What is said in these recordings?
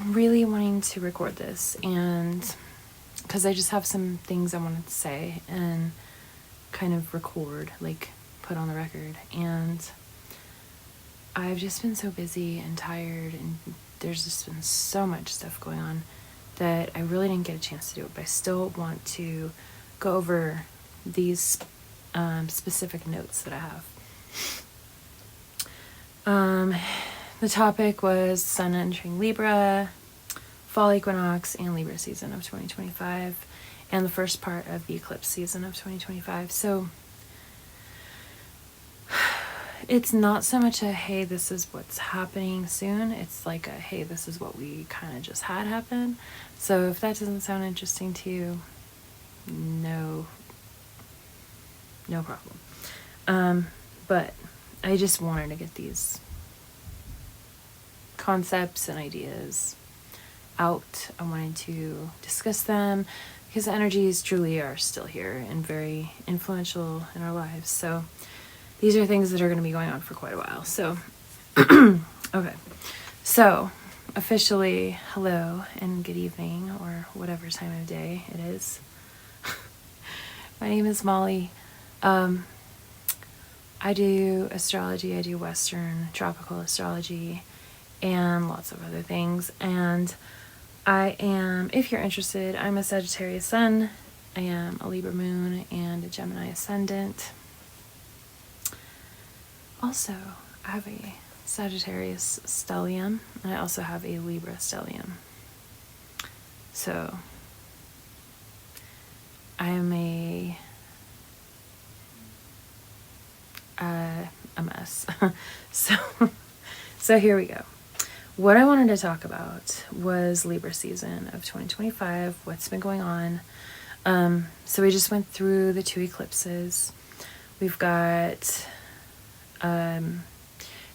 Really wanting to record this, and because I just have some things I wanted to say and kind of record, like put on the record, and I've just been so busy and tired, and there's just been so much stuff going on that I really didn't get a chance to do it, but I still want to go over these specific notes that I have. The topic was Sun entering Libra, fall equinox, and Libra season of 2025, and the first part of the eclipse season of 2025. So it's not so much a, hey, this is what's happening soon. It's like a, hey, this is what we kind of just had happen. So if that doesn't sound interesting to you, no problem. But I just wanted to get these concepts and ideas out. I wanted to discuss them because the energies truly are still here and very influential in our lives. So these are things that are going to be going on for quite a while. So, okay. So officially, hello and good evening, or whatever time of day it is. My name is Molly. I do astrology. I do Western tropical astrology and lots of other things. And I am, if you're interested, I'm a Sagittarius sun. I am a Libra moon and a Gemini ascendant. Also, I have a Sagittarius stellium, and I also have a Libra stellium. So I am a mess. So here we go. What I wanted to talk about was Libra season of 2025, what's been going on. So we just went through the two eclipses. We've got, they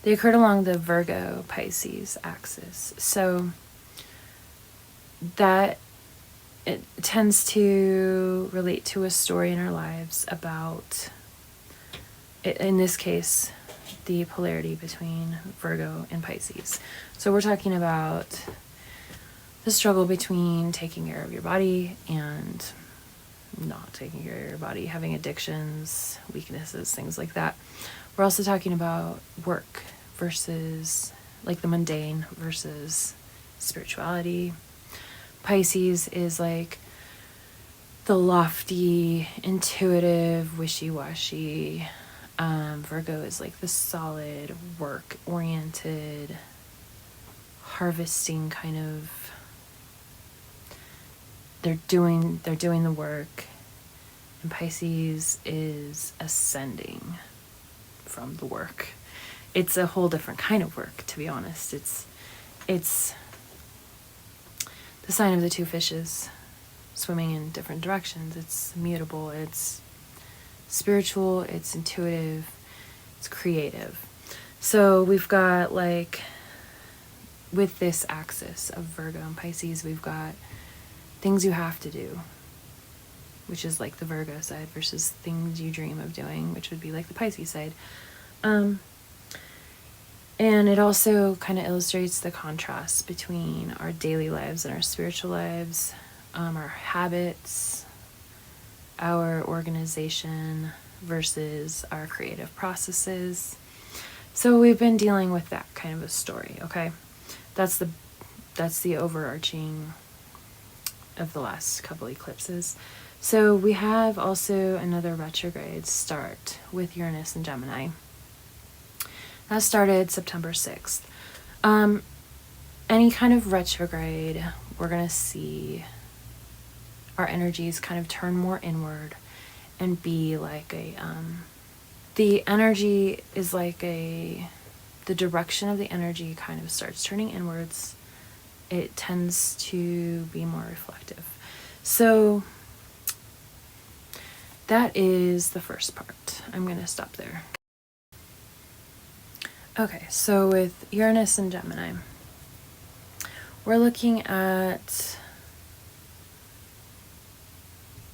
occurred along the Virgo Pisces axis. So that it tends to relate to a story in our lives about, in this case, the polarity between Virgo and Pisces. So we're talking about the struggle between taking care of your body and not taking care of your body, having addictions, weaknesses, things like that. We're also talking about work versus, like, the mundane versus spirituality. Pisces is like the lofty, intuitive, wishy-washy. Virgo is like the solid, work-oriented, harvesting kind of. They're doing the work, and Pisces is ascending from the work. It's a whole different kind of work, to be honest. It's the sign of the two fishes swimming in different directions. It's mutable, it's spiritual, it's intuitive, it's creative. So we've got, like, with this axis of Virgo and Pisces, we've got things you have to do, which is like the Virgo side, versus things you dream of doing, which would be like the Pisces side. And it also kind of illustrates the contrast between our daily lives and our spiritual lives, our habits, our organization versus our creative processes. So we've been dealing with that kind of a story, okay? That's the overarching of the last couple eclipses. So we have also another retrograde start with Uranus and Gemini. That started September 6th. Any kind of retrograde, we're going to see our energies kind of turn more inward and be like a, the energy is like the the direction of the energy kind of starts turning inwards, it tends to be more reflective. So that is the first part. I'm going to stop there. Okay, so with Uranus and Gemini, we're looking at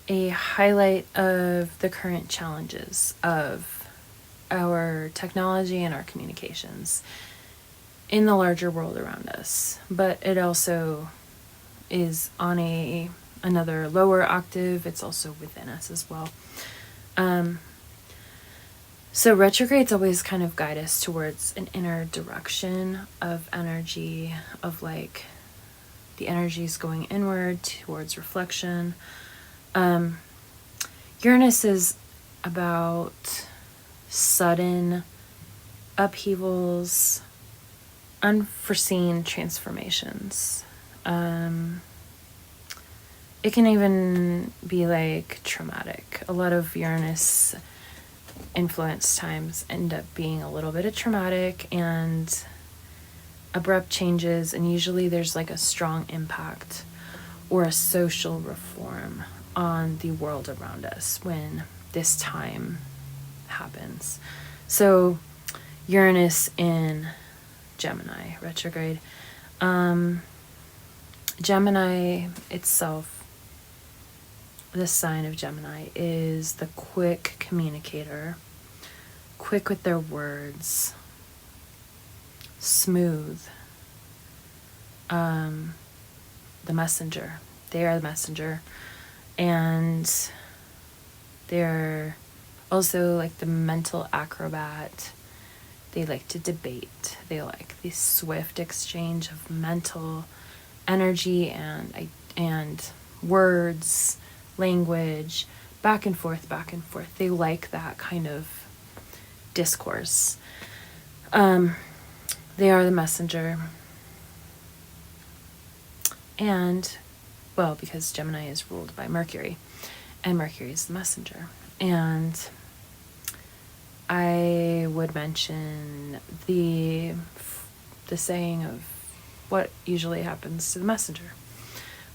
a highlight of the current challenges of our technology and our communications in the larger world around us. But it also is on another lower octave. It's also within us as well. So retrogrades always kind of guide us towards an inner direction of energy, of like the energies going inward towards reflection. Uranus is about sudden upheavals, unforeseen transformations. It can even be like traumatic. A lot of Uranus influence times end up being a little bit of traumatic and abrupt changes, and usually there's like a strong impact or a social reform on the world around us when this time happens. So Uranus in Gemini retrograde. Gemini itself, the sign of Gemini, is the quick communicator, quick with their words, smooth, the messenger. They are the messenger, and they're also like the mental acrobat. They like to debate. They like the swift exchange of mental energy and words, language, back and forth, back and forth. They like that kind of discourse. They are the messenger. And, well, because Gemini is ruled by Mercury, and Mercury is the messenger. And I would mention the saying of what usually happens to the messenger.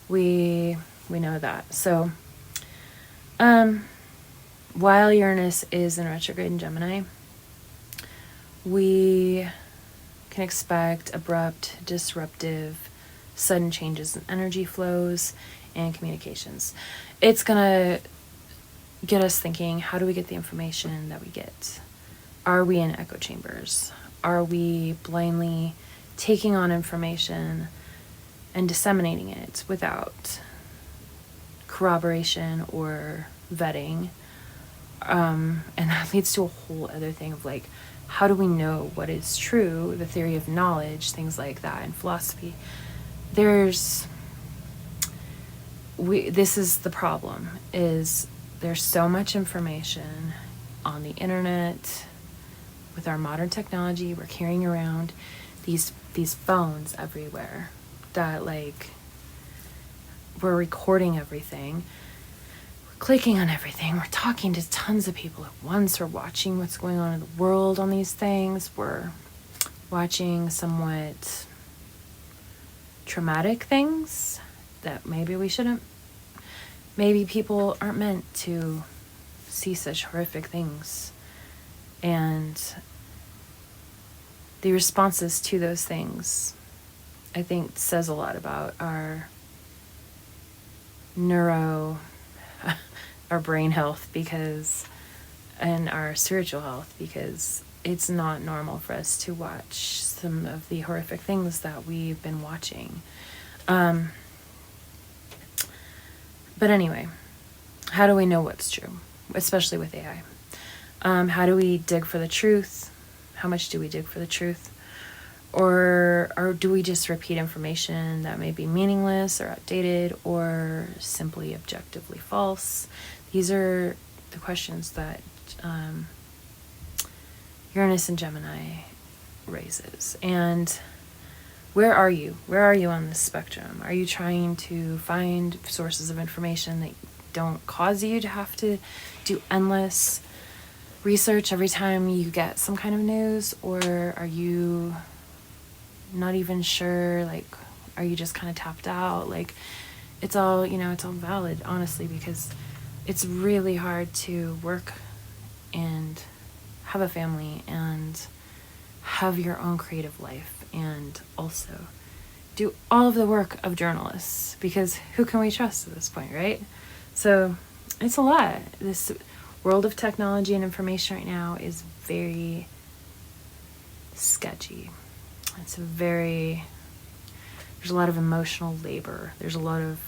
We know that. So, while Uranus is in retrograde in Gemini, we can expect abrupt, disruptive, sudden changes in energy flows and communications. It's gonna get us thinking, how do we get the information that we get? Are we in echo chambers? Are we blindly taking on information and disseminating it without corroboration or vetting? And that leads to a whole other thing of like, how do we know what is true? The theory of knowledge, things like that in philosophy. This is the problem, is there's so much information on the internet. With our modern technology, we're carrying around these phones everywhere that like we're recording everything, we're clicking on everything, we're talking to tons of people at once, we're watching what's going on in the world on these things, we're watching somewhat traumatic things that maybe we shouldn't. Maybe people aren't meant to see such horrific things. And the responses to those things, I think, says a lot about our our brain health, and our spiritual health, because it's not normal for us to watch some of the horrific things that we've been watching. But anyway, how do we know what's true, especially with AI? How do we dig for the truth? How much do we dig for the truth? Or do we just repeat information that may be meaningless or outdated or simply objectively false? These are the questions that Uranus and Gemini raises. And where are you? Where are you on this spectrum? Are you trying to find sources of information that don't cause you to have to do endless research every time you get some kind of news, or are you not even sure? Like, are you just kind of tapped out? Like, it's all, it's all valid, honestly, because it's really hard to work and have a family and have your own creative life and also do all of the work of journalists, because who can we trust at this point, right? So it's a lot. This world of technology and information right now is very sketchy. There's a lot of emotional labor. There's a lot of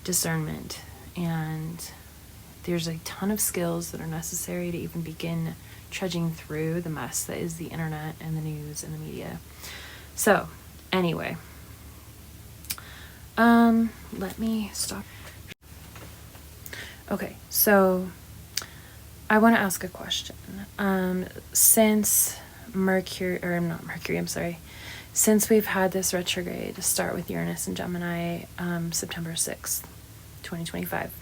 discernment, and there's a ton of skills that are necessary to even begin trudging through the mess that is the internet and the news and the media. So anyway, let me stop. Okay, so I want to ask a question. Since since we've had this retrograde start with Uranus and Gemini, September 6th, 2025,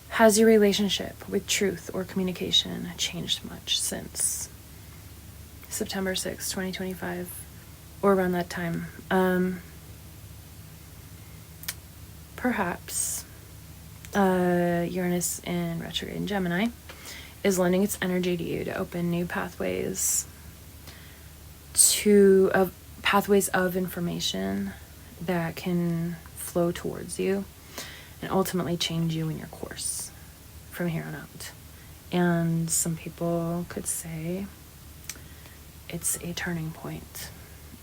has your relationship with truth or communication changed much since September 6th, 2025, or around that time? Perhaps Uranus in retrograde in Gemini is lending its energy to you to open new pathways of information that can flow towards you and ultimately change you in your course from here on out. And some people could say it's a turning point,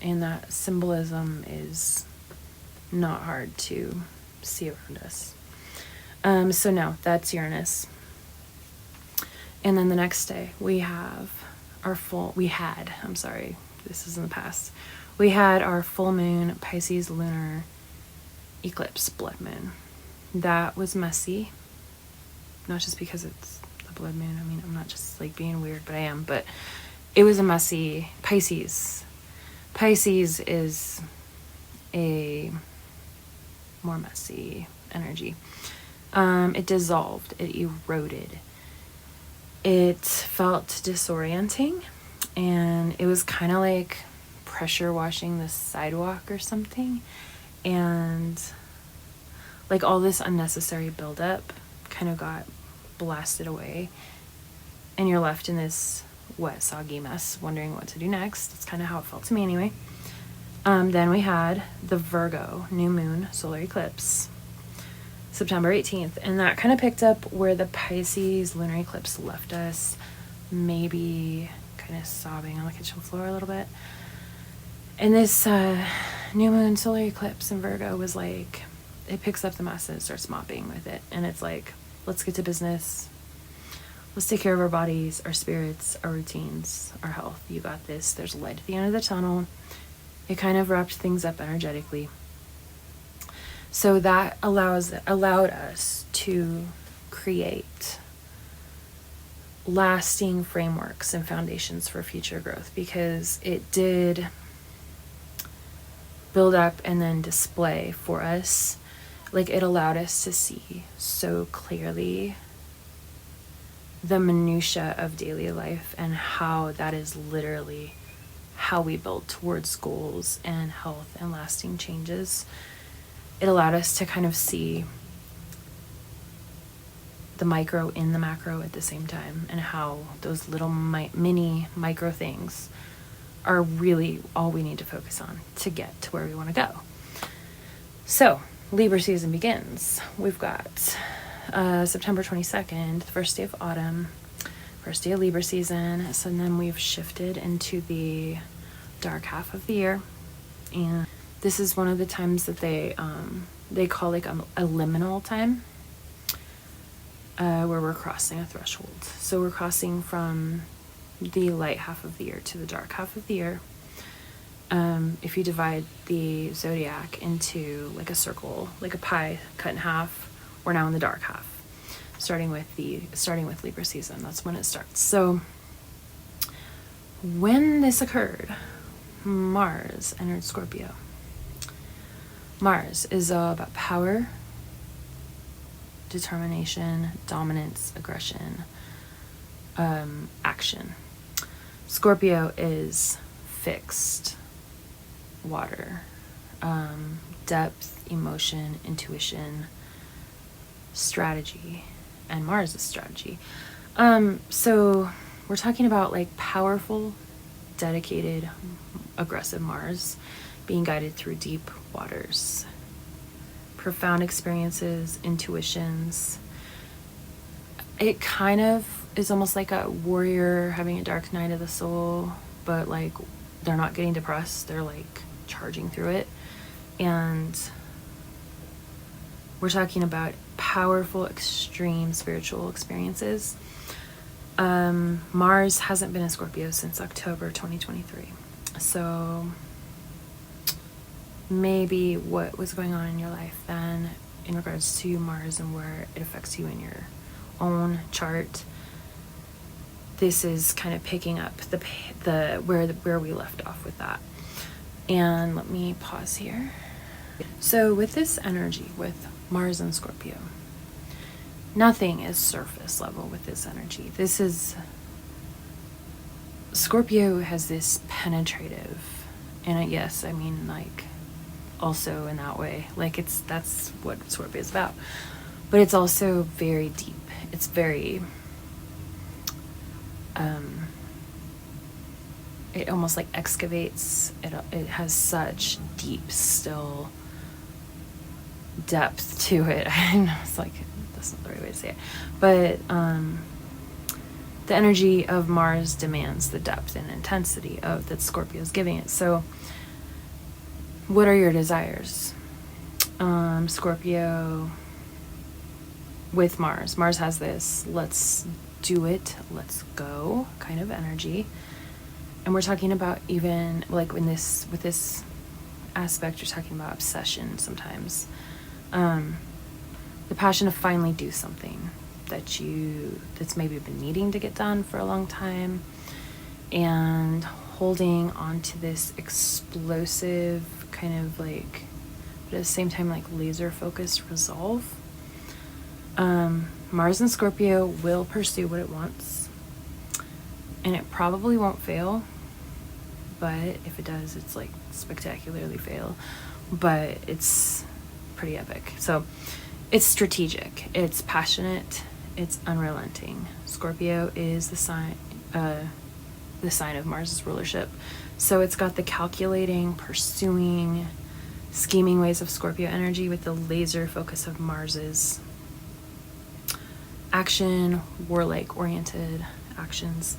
and that symbolism is not hard to see around us. So no, that's Uranus. And then the next day we had, this is in the past, we had our full moon Pisces lunar eclipse blood moon. That was messy, not just because it's the blood moon. I mean, I'm not just like being weird, but I am. But it was a messy Pisces. Pisces is a more messy energy. It dissolved, it eroded. It felt disorienting, and it was kind of like pressure washing the sidewalk or something. And like all this unnecessary buildup kind of got blasted away, and you're left in this wet, soggy mess, wondering what to do next. That's kind of how it felt to me anyway. Then we had the Virgo new moon solar eclipse, September 18th, and that kind of picked up where the Pisces lunar eclipse left us, maybe kind of sobbing on the kitchen floor a little bit. And this new moon solar eclipse in Virgo was like, it picks up the mess and it starts mopping with it. And it's like, let's get to business. Let's take care of our bodies, our spirits, our routines, our health. You got this. There's a light at the end of the tunnel. It kind of wrapped things up energetically. So that allowed us to create lasting frameworks and foundations for future growth, because it did build up and then display for us. Like, it allowed us to see so clearly the minutia of daily life and how that is literally how we build towards goals and health and lasting changes. It allowed us to kind of see the micro in the macro at the same time, and how those little mini micro things are really all we need to focus on to get to where we want to go. So Libra season begins. We've got September 22nd, the first day of autumn, first day of Libra season. So then we've shifted into the dark half of the year, and this is one of the times that they call like a liminal time, where we're crossing a threshold. So we're crossing from the light half of the year to the dark half of the year. If you divide the zodiac into like a circle, like a pie cut in half, we're now in the dark half, starting with Libra season. That's when it starts. So when this occurred, Mars entered Scorpio. Mars is all about power, determination, dominance, aggression, action. Scorpio is fixed water, depth, emotion, intuition, strategy, and Mars is strategy. So we're talking about like powerful, dedicated, aggressive Mars being guided through deep waters, profound experiences, intuitions. It kind of is almost like a warrior having a dark night of the soul, but like they're not getting depressed, they're like charging through it. And we're talking about powerful, extreme spiritual experiences. Mars hasn't been in Scorpio since October 2023. So maybe what was going on in your life then in regards to Mars and where it affects you in your own chart. This is kind of picking up where we left off with that. And let me pause here. So with this energy, with Mars and Scorpio, nothing is surface level with this energy. This is, Scorpio has this penetrative, and yes, I mean like also in that way, like that's what Scorpio is about. But it's also very deep. It's very, it almost like excavates. It has such deep, still depth to it. I know it's like, that's not the right way to say it. But the energy of Mars demands the depth and intensity of that Scorpio is giving it. So what are your desires? Scorpio with Mars. Mars has this let's do it, let's go kind of energy. And we're talking about, even like with this aspect, you're talking about obsession sometimes. The passion to finally do something that's maybe been needing to get done for a long time, and holding on to this explosive kind of like, but at the same time like laser focused resolve. Mars and Scorpio will pursue what it wants, and it probably won't fail, but if it does, it's like spectacularly fail, but it's pretty epic. So it's strategic, it's passionate, it's unrelenting. Scorpio is the sign of Mars's rulership. So it's got the calculating, pursuing, scheming ways of Scorpio energy with the laser focus of Mars's action, warlike oriented actions.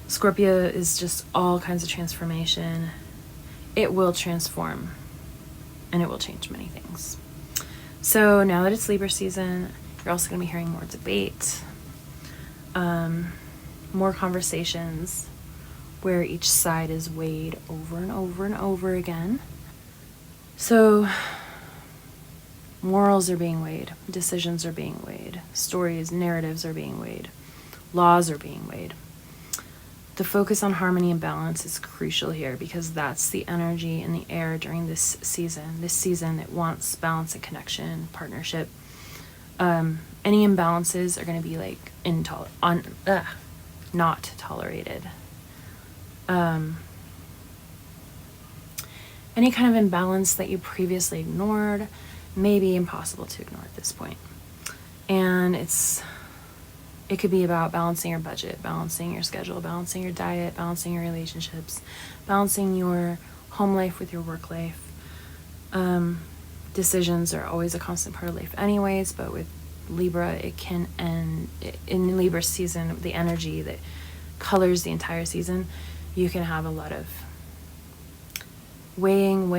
Scorpio is just all kinds of transformation. It will transform, and it will change many things. So now that it's Libra season, you're also going to be hearing more debate, more conversations where each side is weighed over and over and over again. So morals are being weighed, decisions are being weighed, stories, narratives are being weighed, laws are being weighed. The focus on harmony and balance is crucial here, because that's the energy in the air during this season. This season, it wants balance and connection, partnership. Any imbalances are going to be like not tolerated. Any kind of imbalance that you previously ignored may be impossible to ignore at this point. And it could be about balancing your budget, balancing your schedule, balancing your diet, balancing your relationships, balancing your home life with your work life. Decisions are always a constant part of life anyways, but with Libra, it can end. In Libra season, the energy that colors the entire season, you can have a lot of weighing,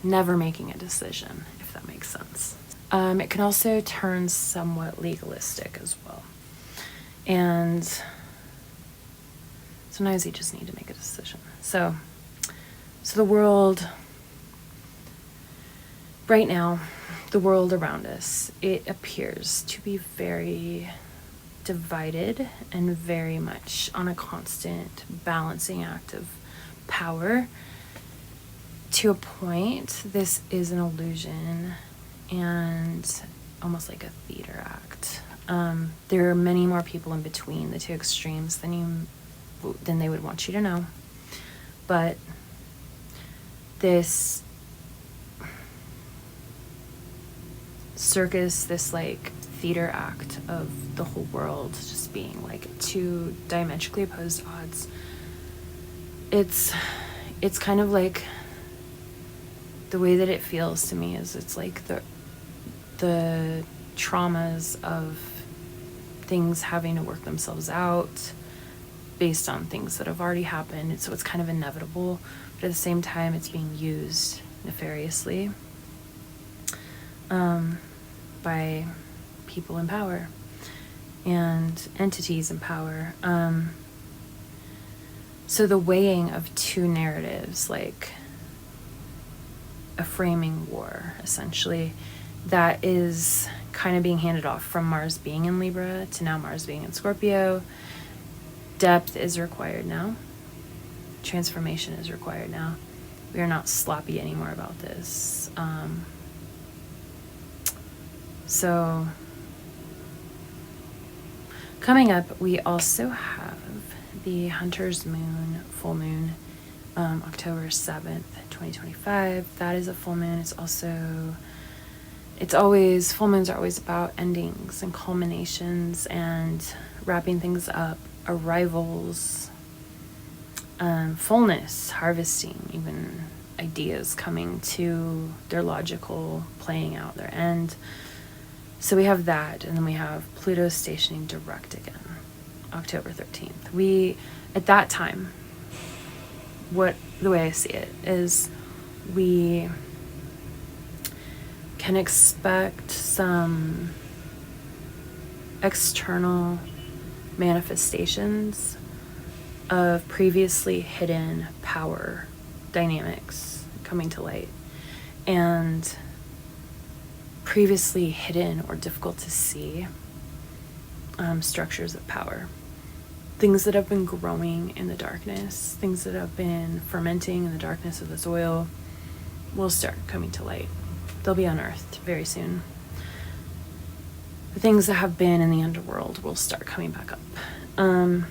never making a decision, if that makes sense. It can also turn somewhat legalistic as well. And sometimes you just need to make a decision. So the world, right now, the world around us, it appears to be very divided and very much on a constant balancing act of power. To a point, this is an illusion and almost like a theater act. There are many more people in between the two extremes than they would want you to know. But this circus, this like theater act of the whole world just being like two diametrically opposed odds, it's kind of like, the way that it feels to me is it's like the traumas of things having to work themselves out based on things that have already happened. So it's kind of inevitable, but at the same time it's being used nefariously by people in power and entities in power. So the weighing of two narratives, like a framing war, essentially, that is kind of being handed off from Mars being in Libra to now Mars being in Scorpio. Depth is required now. Transformation is required now. We are not sloppy anymore about this. So coming up, we also have the Hunter's Moon, full moon, October 7th, 2025. That is a full moon. Full moons are always about endings and culminations and wrapping things up, arrivals, fullness, harvesting, even ideas coming to their logical playing out, their end. So we have that, and then we have Pluto stationing direct again, October 13th. We, at that time, the way I see it is we can expect some external manifestations of previously hidden power dynamics coming to light, and previously hidden or difficult to see structures of power. Things that have been growing in the darkness, things that have been fermenting in the darkness of the soil will start coming to light. They'll be unearthed very soon. The things that have been in the underworld will start coming back up. And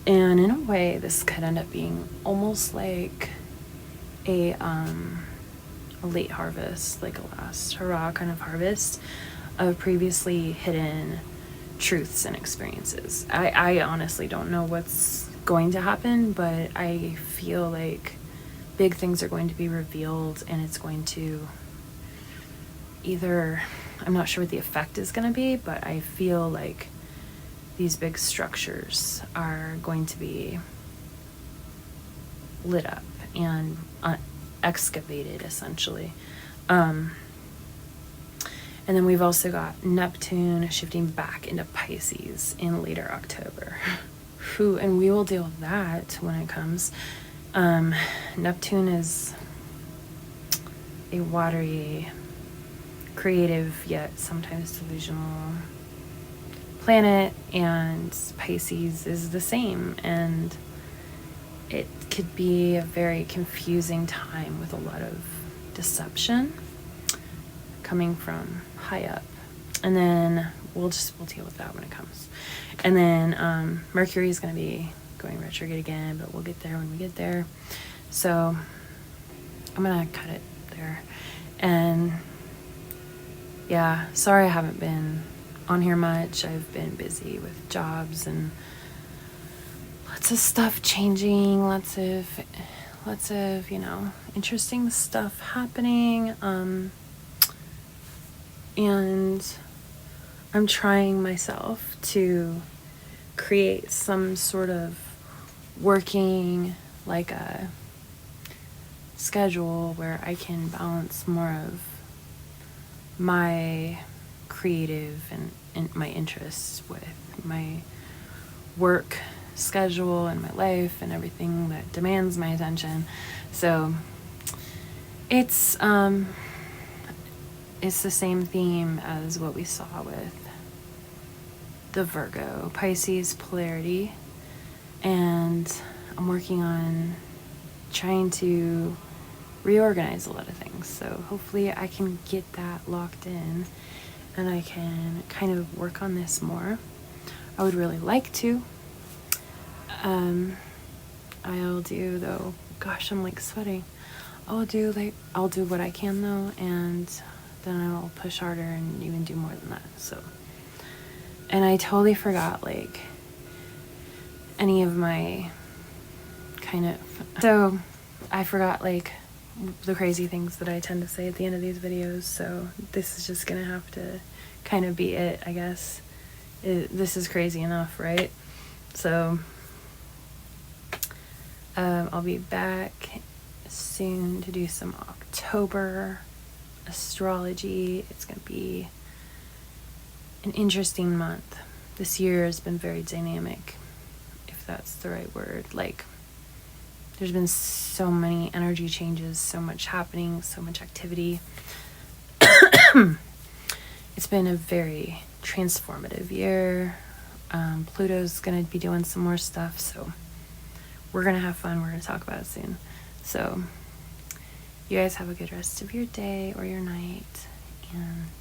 in a way, this could end up being almost like a late harvest, like a last hurrah kind of harvest of previously hidden truths and experiences. I honestly don't know what's going to happen, but I feel like big things are going to be revealed, and it's going to either, I'm not sure what the effect is going to be, but I feel like these big structures are going to be lit up and excavated, essentially. And then we've also got Neptune shifting back into Pisces in later October. And we will deal with that when it comes. Neptune is a watery, creative, yet sometimes delusional planet, and Pisces is the same, and it could be a very confusing time with a lot of deception coming from high up. And then we'll deal with that when it comes. And then Mercury is going to be going retrograde again, but we'll get there when we get there. So I'm going to cut it there. And yeah, sorry I haven't been on here much. I've been busy with jobs and lots of stuff changing, lots of interesting stuff happening. And I'm trying myself to create some sort of working, like a schedule where I can balance more of my creative and my interests with my work schedule and my life and everything that demands my attention. So it's the same theme as what we saw with the Virgo Pisces polarity, and I'm working on trying to reorganize a lot of things. So hopefully I can get that locked in and I can kind of work on this more. I would really like to. I'll do though, gosh, I'm like sweating. I'll do what I can though, and then I'll push harder and even do more than that. So, and I totally forgot like any of my so I forgot like the crazy things that I tend to say at the end of these videos. So this is just gonna have to kind of be it, I guess. This is crazy enough, right? So I'll be back soon to do some October astrology. It's going to be an interesting month. This year has been very dynamic, if that's the right word. Like, there's been so many energy changes, so much happening, so much activity. It's been a very transformative year. Pluto's going to be doing some more stuff, so we're going to have fun. We're going to talk about it soon. So you guys have a good rest of your day or your night, and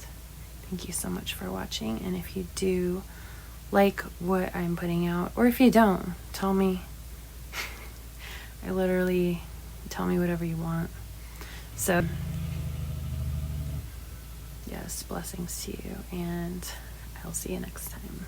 thank you so much for watching. And if you do like what I'm putting out, or if you don't, tell me. I literally tell me whatever you want. So yes, blessings to you, and I'll see you next time.